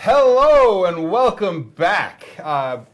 Hello and welcome back. I'm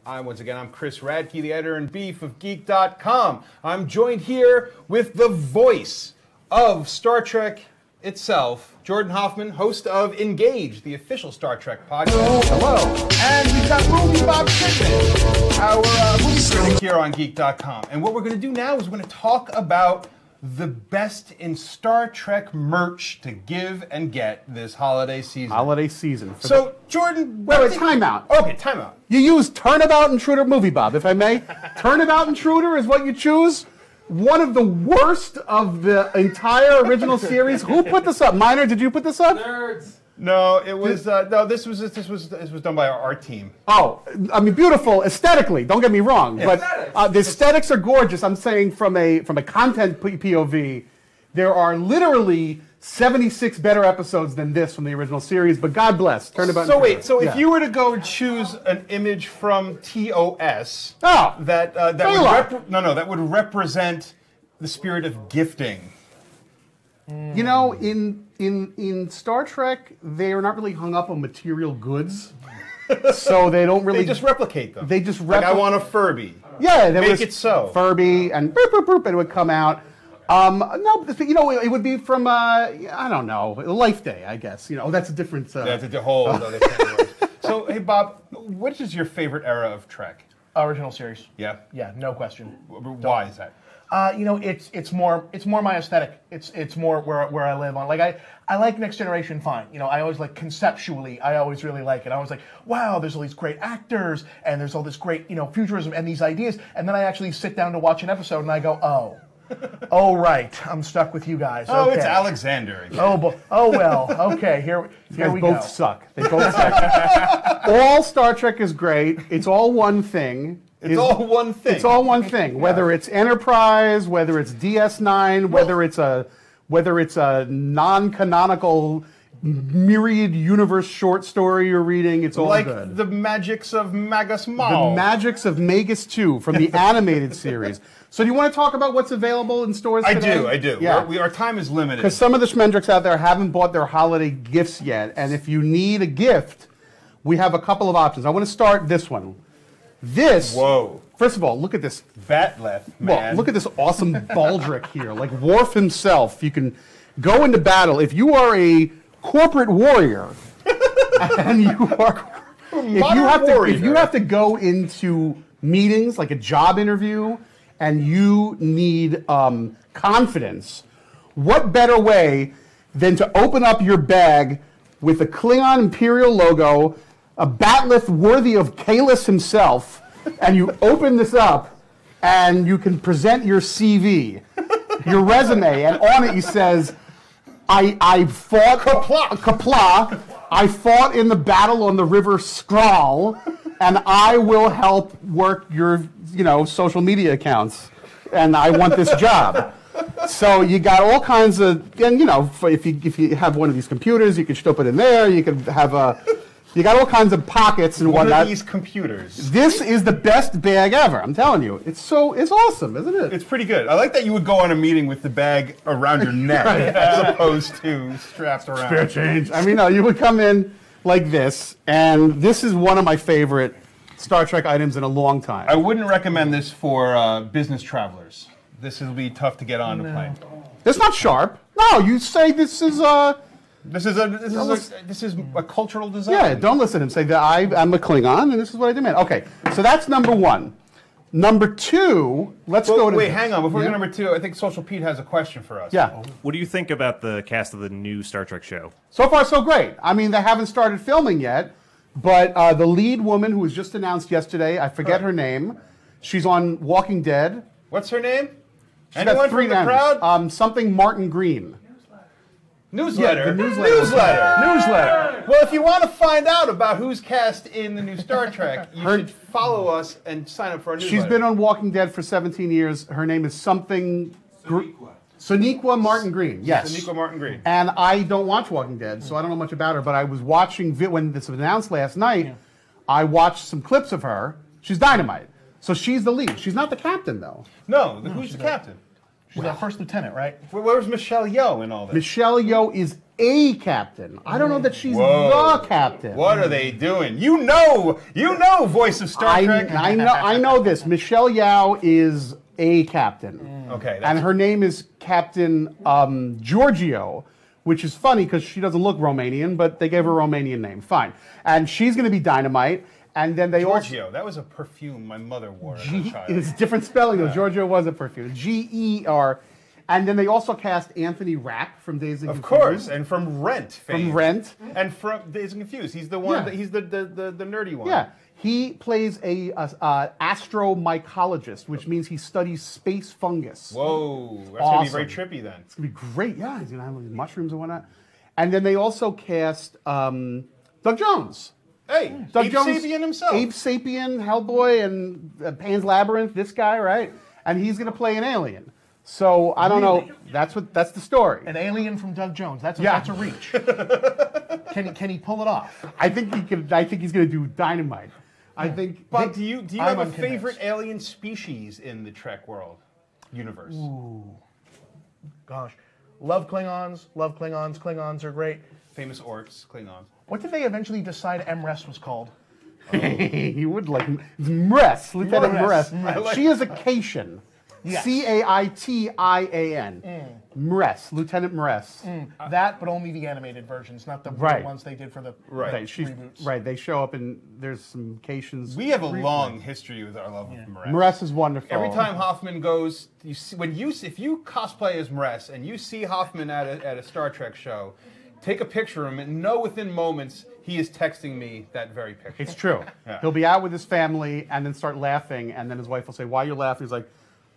Chris Radke, the editor-in-chief of Geek.com. I'm joined here with the voice of Star Trek itself, Jordan Hoffman, host of Engage, the official Star Trek podcast. Hello. And we've got Movie Bob Shipman, our movie critic here on Geek.com. And what we're going to do now is we're going to talk about the best in Star Trek merch to give and get this holiday season. So, Jordan... Wait, timeout. Okay, timeout. You use Turnabout Intruder Movie Bob, if I may. Turnabout Intruder is what you choose. One of the worst of the entire original series. Who put this up? Minor, did you put this up? Nerds. No, it was this was done by our art team. Oh, I mean, beautiful aesthetically. Don't get me wrong, but the aesthetics are gorgeous. I'm saying from a content POV, there are literally 76 better episodes than this from the original series. But God bless. Turnabout. So wait, if you were to go choose an image from TOS, that would represent the spirit of gifting. You know, in Star Trek, they are not really hung up on material goods, so they don't really. They just replicate them. They just like I want a Furby. Yeah, make it so. Furby and boop, boop, boop, and it would come out. No, you know, it would be from I don't know, Life Day, I guess. You know, that's a different. That's a whole other thing. So, hey, Bob, what is your favorite era of Trek? Original series. Yeah. Yeah, no question. Why is that? You know, it's more my aesthetic. It's more where I live on. Like I like Next Generation fine. You know, I always like conceptually. I always really like it. I was like, wow, there's all these great actors and there's all this great futurism and these ideas. And then I actually sit down to watch an episode and I go, oh right, I'm stuck with you guys. Oh, okay. It's Alexander again. Oh well. Okay, here we go. They both suck. They both suck. All Star Trek is great. It's all one thing. It's all one thing. It's all one thing. Whether it's Enterprise, whether it's DS9, whether it's a non-canonical myriad universe short story you're reading, it's all good. Like the magics of Magus Mal. The magics of Magus 2 from the animated series. So do you want to talk about what's available in stores today? I do. Yeah. Our time is limited. Because some of the Schmendricks out there haven't bought their holiday gifts yet. And if you need a gift, we have a couple of options. I want to start this one. Whoa. First of all, look at this. Batleth, man. Well, look at this awesome Baldric here. Like Worf himself. You can go into battle. If you are a corporate warrior, and if you have to go into meetings, like a job interview, and you need confidence, what better way than to open up your bag with a Klingon Imperial logo, a batleth worthy of Kalis himself, and you open this up, and you can present your CV, your resume, and on it he says, I fought Qapla', I fought in the battle on the River Skrull, and I will help work your social media accounts, and I want this job. So you got all kinds of, and if you have one of these computers, you can stuff it in there. You can have you got all kinds of pockets and whatnot. What are these computers? This is the best bag ever. I'm telling you, it's awesome, isn't it? It's pretty good. I like that you would go on a meeting with the bag around your neck as opposed to strapped around. Spare change. I mean, no, you would come in like this, and this is one of my favorite Star Trek items in a long time. I wouldn't recommend this for business travelers. This will be tough to get on the plane. It's not sharp. No, you say this is This is a cultural design. Yeah, don't listen to him. Say that I'm a Klingon, and this is what I demand. Okay, so that's number one. Number two, let's go to... Wait, hang on. Before we go to number two, I think Social Pete has a question for us. Yeah. What do you think about the cast of the new Star Trek show? So far, so great. I mean, they haven't started filming yet, but the lead woman who was just announced yesterday, I forget her name, she's on Walking Dead. What's her name? She's got three from the names. crowd? Something Martin Green. Newsletter. Yeah, the newsletter. Well, if you want to find out about who's cast in the new Star Trek, you should follow us and sign up for our newsletter. She's been on Walking Dead for 17 years. Her name is something... Sonequa Martin Green. Yes. Sonequa Martin Green. And I don't watch Walking Dead, so I don't know much about her, but I was watching... When this was announced last night, I watched some clips of her. She's dynamite. So she's the lead. She's not the captain, though. No, who's the captain? She's our first lieutenant, right? Where's Michelle Yeoh in all this? Michelle Yeoh is a captain. I don't know that she's Whoa. the captain. What are they doing? You know, voice of Star Trek. I know this. Michelle Yao is a captain. Okay. And her name is Captain Giorgio, which is funny because she doesn't look Romanian, but they gave her a Romanian name. Fine. And she's going to be Dynamite. And then they Giorgio, that was a perfume my mother wore as a child. It's different spelling though. Giorgio was a perfume. G-E-R. And then they also cast Anthony Rapp from Dazed and Of Confused. course, and from Rent fame. From Rent. And from Dazed and Confused. He's the one, Yeah. he's the nerdy one. Yeah. He plays a astromycologist, which means he studies space fungus. Whoa, that's going to be Awesome. very trippy then. It's going to be great. Yeah, he's going to have these mushrooms and whatnot. And then they also cast Doug Jones. Hey, Doug Abe Jones, Sapien himself. Abe Sapien, Hellboy, and Pan's Labyrinth, this guy, right? And he's going to play an alien. So I don't know. That's the story. An alien from Doug Jones. That's a reach. Can he pull it off? I think he could. I think he's going to do Dynamite. I think. But do you I'm have a unconvinced. favorite alien species in the Trek world universe? Gosh, love Klingons. Love Klingons. Klingons are great. Famous orcs, Klingons. What did they eventually decide MRES was called? He would like Mress, Lieutenant Mress. Mress. She is a Caitian. Yes. C-A-I-T-I-A-N. Mress, Lieutenant Mress. That, but only the animated versions, not the Right. ones they did for the Reboots. Right, they show up and there's some Caitians. We have a long history with our love of Mress. Mress is wonderful. Every time Hoffman goes, you see, if you cosplay as Mress and you see Hoffman at a Star Trek show, take a picture of him and know within moments he is texting me that very picture. It's true. Yeah. He'll be out with his family and then start laughing, and then his wife will say, "Why are you laughing?" He's like,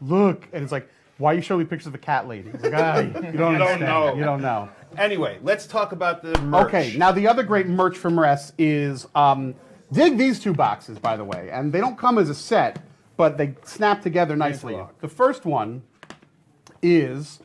"Look," and it's like, "Why are you showing me pictures of the cat lady?" He's like, you don't understand. know. You don't know. Anyway, let's talk about the merch. Okay, now the other great merch from Rest is, dig these two boxes, by the way, and they don't come as a set, but they snap together nicely. Interlock. The first one is,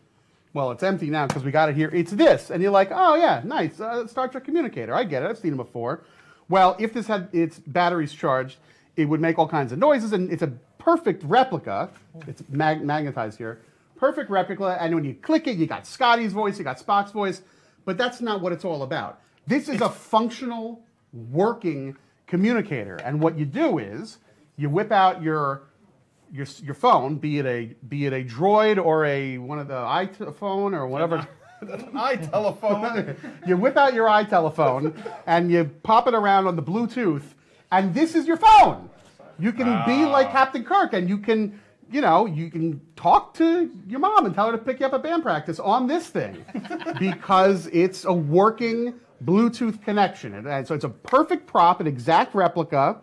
well, it's empty now because we got it here. It's this, and you're like, oh yeah, nice, Star Trek communicator. I get it. I've seen it before. Well, if this had its batteries charged, it would make all kinds of noises, and it's a perfect replica. It's magnetized here. Perfect replica, and when you click it, you got Scotty's voice, you got Spock's voice, but that's not what it's all about. This is a functional, working communicator, and what you do is you whip out your phone, be it a Droid or one of the iPhone or whatever. iTelephone. You whip out your iTelephone and you pop it around on the Bluetooth, and this is your phone. You can be like Captain Kirk, and you can talk to your mom and tell her to pick you up at band practice on this thing because it's a working Bluetooth connection. And so it's a perfect prop, an exact replica.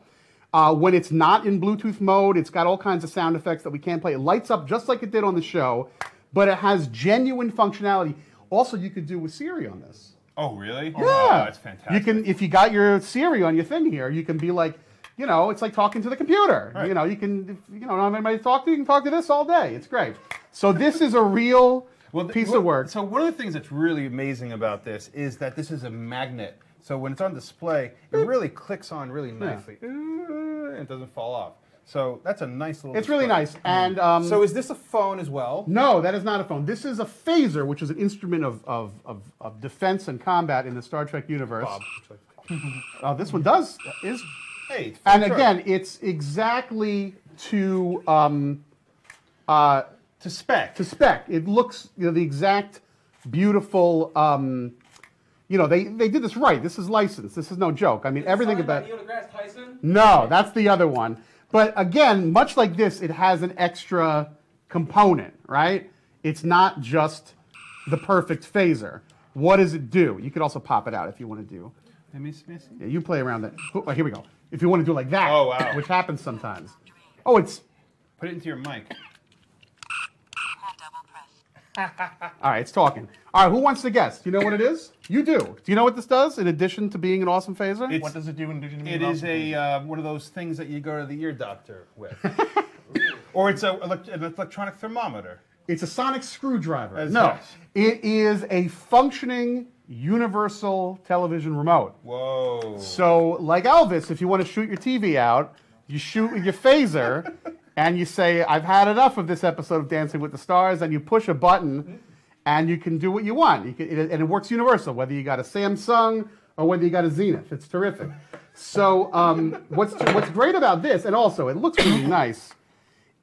When it's not in Bluetooth mode, it's got all kinds of sound effects that we can't play. It lights up just like it did on the show, but it has genuine functionality. Also, you could do with Siri on this. Oh, really? Yeah. Oh, that's fantastic. You can, if you got your Siri on your thing here, you can be like, it's like talking to the computer. Right. You can, if you don't have anybody to talk to, you can talk to this all day. It's great. So this is a real piece of work. So one of the things that's really amazing about this is that this is a magnet. So when it's on display, it really clicks on really nicely. And it doesn't fall off. So that's a nice little It's really display. nice. And So is this a phone as well? no, that is not a phone. This is a phaser, which is an instrument of defense and combat in the Star Trek universe. This one is. Hey, it's And Trek. again, it's exactly to spec. spec. It looks, the exact beautiful. They did this right. This is licensed. This is no joke. I mean, everything about. Neil deGrasse Tyson? No, that's the other one. But again, much like this, it has an extra component, right? It's not just the perfect phaser. What does it do? You could also pop it out if you want to do. Let me see. Yeah, you play around that. Oh, here we go. If you want to do like that, Oh, wow. which happens sometimes. Oh, it's Put it into your mic. all right. It's talking. All right. Who wants to guess? Do you know what it is? You do. Do you know what this does in addition to being an awesome phaser? It's- What does it do in addition to being It is awesome? one of those things that you go to the ear doctor with. Or it's an electronic thermometer. It's a sonic screwdriver. As No, such. it is a functioning universal television remote. Whoa. So, like Elvis, if you want to shoot your TV out, you shoot with your phaser, and you say, "I've had enough of this episode of Dancing with the Stars," and you push a button, and you can do what you want. And it works universal, whether you got a Samsung or whether you got a Zenith. It's terrific. So what's great about this, and also it looks really nice.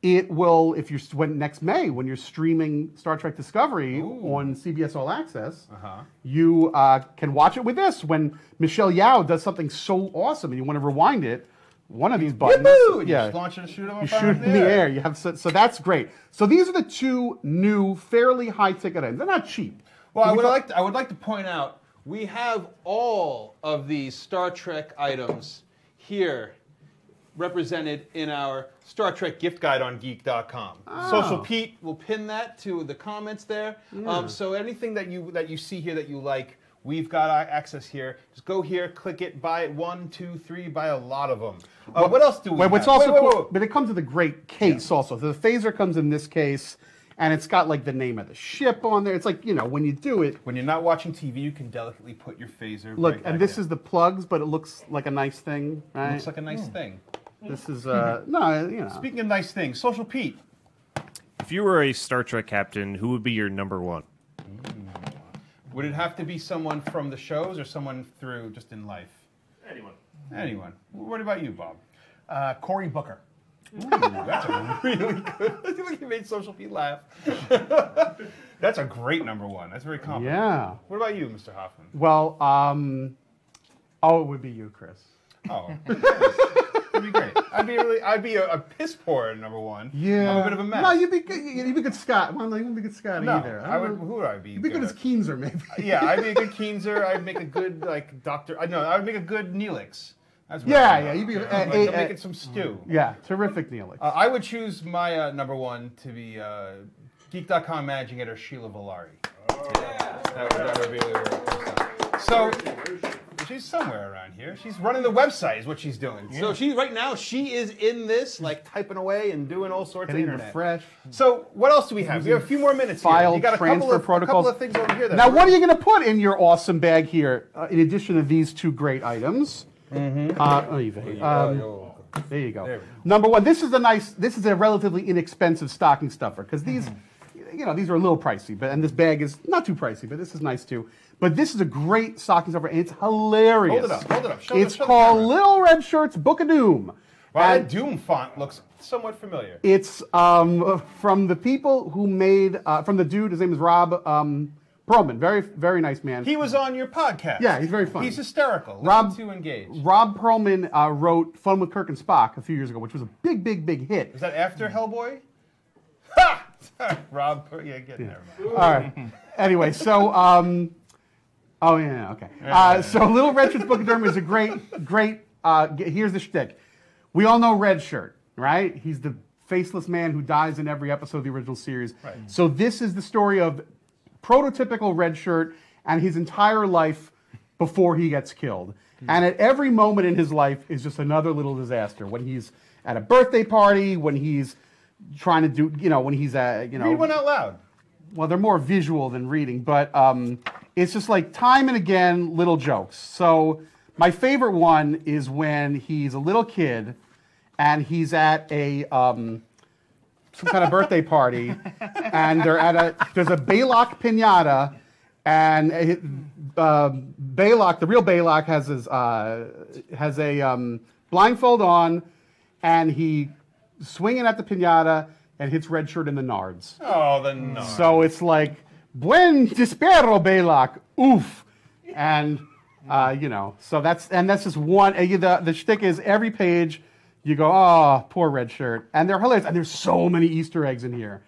It will, if you're next May when you're streaming Star Trek Discovery on CBS All Access, you can watch it with this. When Michelle Yeoh does something so awesome and you want to rewind it, one of these buttons, you just launch it and shoot it on fire. You shoot it in the air. You have so that's great. So these are the two new, fairly high ticket items. They're not cheap. Well, I would like to point out we have all of these Star Trek items here represented in our Star Trek gift guide on Geek.com. Social Pete will pin that to the comments there. So anything that you see here that you like, we've got access here. Just go here, click it, buy it 1, 2, 3, buy a lot of them. What else do we have? What's also cool, but it comes with a great case also. So the phaser comes in this case, and it's got like the name of the ship on there. It's like, you know, when you do it. When you're not watching TV, you can delicately put your phaser. Look, right and this is the plugs, but it looks like a nice thing, right? It looks like a nice thing. This is, no, you know. Speaking of nice things, Social Pete. If you were a Star Trek captain, who would be your number one? Would it have to be someone from the shows or someone through just in life? Anyone. Anyone. What about you, Bob? Cory Booker. Ooh, that's a really good. I feel like you made Social Pete laugh. That's a great number one. That's very confident. Yeah. What about you, Mr. Hoffman? Well, it would be you, Chris. Oh, that'd be great. I'd be a piss poor at number one. Yeah. I'm a bit of a mess. No, you'd be good Scott. Well, no, you wouldn't be good Scott either. Who would I be? You'd be good as Keenzer, maybe. Yeah, I'd be a good Keenzer. I'd make a good doctor. I would make a good Neelix. That's what Yeah. You'd be I'm making some stew. Yeah, terrific, Neelix. I would choose my number one to be Geek.com managing editor Sheila Villari. That would be really cool. So she's somewhere around here. She's running the website is what she's doing. Yeah. So right now she is in this, like typing away and doing all sorts of internet. Refresh. So what else do we have? We have a few more minutes File here. You got transfer protocols. A couple of things over here. Now, what are you going to put in your awesome bag here, in addition to these two great items? There you go. Number one, this is a relatively inexpensive stocking stuffer because these, these are a little pricey, and this bag is not too pricey, but this is nice too. But this is a great stocking stuffer, and it's hilarious. Hold it up. It's called Little Red Shirt's Book of Doom. Wow, that Doom font looks somewhat familiar. It's from the people who made, from the dude, his name is Rob Perlman, very, very nice man. He was on your podcast. Yeah, he's very funny. He's hysterical. Listen to Engage. Rob Perlman wrote Fun with Kirk and Spock a few years ago, which was a big, big, big hit. Was that after Hellboy? Ha! Rob, get there. All right. Anyway, so, okay. So Little Red Shirt's Book of Doom is a great, here's the shtick. We all know Red Shirt, right? He's the faceless man who dies in every episode of the original series. Right. So this is the story of prototypical Red Shirt and his entire life before he gets killed. And at every moment in his life is just another little disaster. When he's at a birthday party, when he's trying to do, when he's at, Read one out loud. Well, they're more visual than reading, but it's just like time and again, little jokes. So my favorite one is when he's a little kid and he's at a some kind of birthday party, and there's a Baylock pinata, and Baylock, the real Baylock, has a blindfold on, and he swinging at the pinata and hits Red Shirt in the nards. Oh, the nards. So it's like, buen dispero, Baylock, oof, and so that's just one. The shtick is every page. You go, oh, poor Red Shirt. And they're hilarious. And there's so many Easter eggs in here.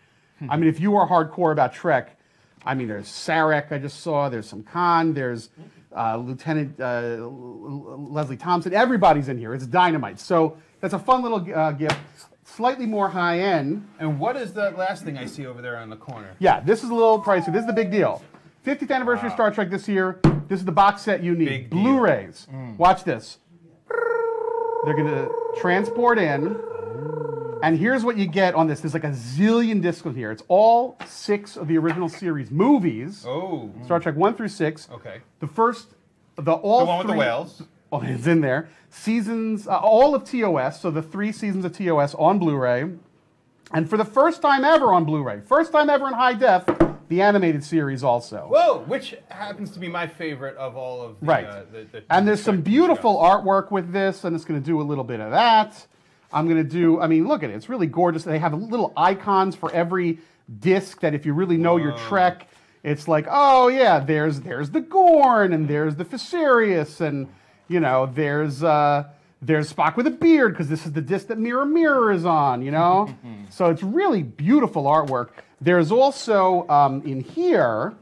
I mean, if you are hardcore about Trek, there's Sarek I just saw. There's some Khan. There's Lieutenant Leslie Thompson. Everybody's in here. It's dynamite. So that's a fun little gift. Slightly more high-end. And what is the last thing I see over there on the corner? Yeah, this is a little pricey. This is the big deal. 50th anniversary of Star Trek this year. This is the box set you need. Blu-rays. Watch this. They're going to transport in, and here's what you get on this. There's like a zillion discs in here. It's all 6 of the original series movies. Oh. Star Trek 1 through 6. Okay. The one with the whales. Oh, it's in there. Seasons, all of TOS, so the 3 seasons of TOS on Blu-ray. And for the first time ever on Blu-ray, first time ever in high def, the animated series also. Whoa, which happens to be my favorite of all of the... Right. And there's some beautiful artwork with this, and it's going to do a little bit of that. I'm going to do, I mean, look at it. It's really gorgeous. They have little icons for every disc that if you really know your Trek, it's like, oh, yeah, there's the Gorn, and there's the Fisarius, and, you know, there's Spock with a beard, because this is the disc that Mirror Mirror is on, you know? So it's really beautiful artwork. There's also, in here,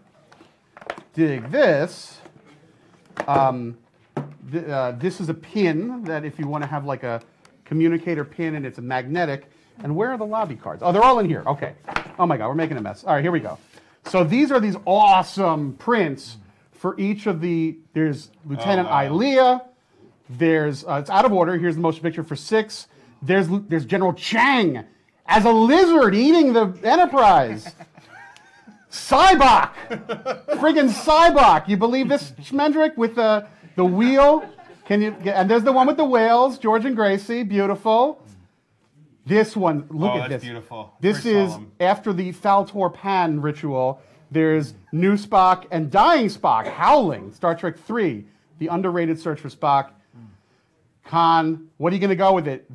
dig this, this is a pin that if you want to have like a communicator pin and it's a magnetic. And where are the lobby cards? Oh, they're all in here. Okay. Oh my God, we're making a mess. All right, here we go. So these are these awesome prints for each of the, there's Lieutenant Ilea, there's, it's out of order, here's the motion picture for 6. There's General Chang as a lizard eating the Enterprise. Cybok! Friggin' Cybok! You believe this, Schmendrick, with the wheel? Can you? And there's the one with the whales, George and Gracie, beautiful. This one, look at this. Beautiful. This is after the Faltor Pan ritual. There's new Spock and dying Spock howling. Star Trek 3, the underrated search for Spock. Khan, what are you going to go with it?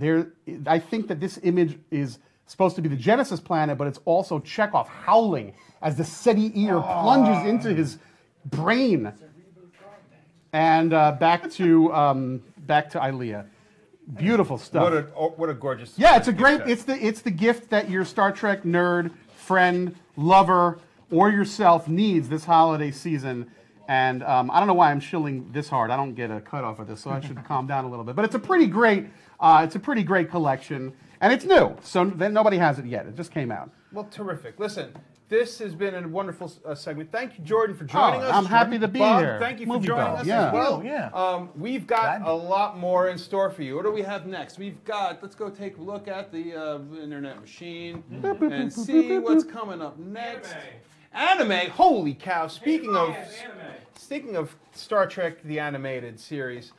I think that this image is supposed to be the Genesis planet, but it's also Chekhov howling as the SETI ear plunges into his brain. And back to Ilea. Beautiful stuff. What a gorgeous. Yeah, it's a great. It's the gift that your Star Trek nerd, friend, lover, or yourself needs this holiday season. And I don't know why I'm shilling this hard. I don't get a cut off of this, so I should calm down a little bit. But it's a pretty great. It's a pretty great collection, and it's new, so nobody has it yet. It just came out. Well, terrific. Listen, this has been a wonderful segment. Thank you, Jordan, for joining us. I'm happy to be Bob, here. Thank you for Movie joining Bell, us yeah. as well. Yeah. We've got a lot more in store for you. What do we have next? We've got, let's go take a look at the internet machine and see what's coming up next. Anime. Holy cow. Speaking of Star Trek, the animated series,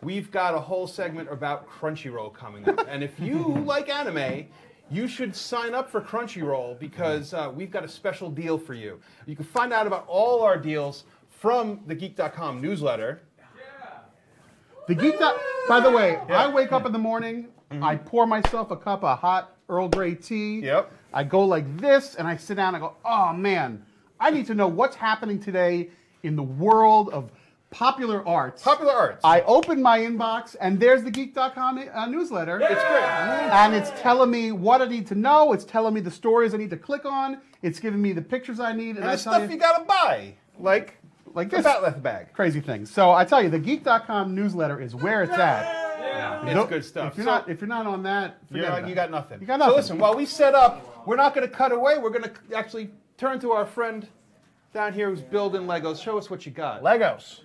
we've got a whole segment about Crunchyroll coming up. And if you like anime, you should sign up for Crunchyroll because we've got a special deal for you. You can find out about all our deals from the Geek.com newsletter. The Geek. By the way, I wake up in the morning, I pour myself a cup of hot Earl Grey tea. Yep. I go like this, and I sit down and I go, oh man, I need to know what's happening today in the world of popular arts. Popular arts. I open my inbox, and there's the Geek.com newsletter. It's great. And it's telling me what I need to know. It's telling me the stories I need to click on. It's giving me the pictures I need. And the stuff you gotta buy. Like this. The Batleth bag. Crazy things. So I tell you, the Geek.com newsletter is where it's at. It's good stuff. If you're not on that, you got nothing. You got nothing. So listen, while we set up, we're not going to cut away. We're going to actually turn to our friend down here who's building Legos. Show us what you got. Legos.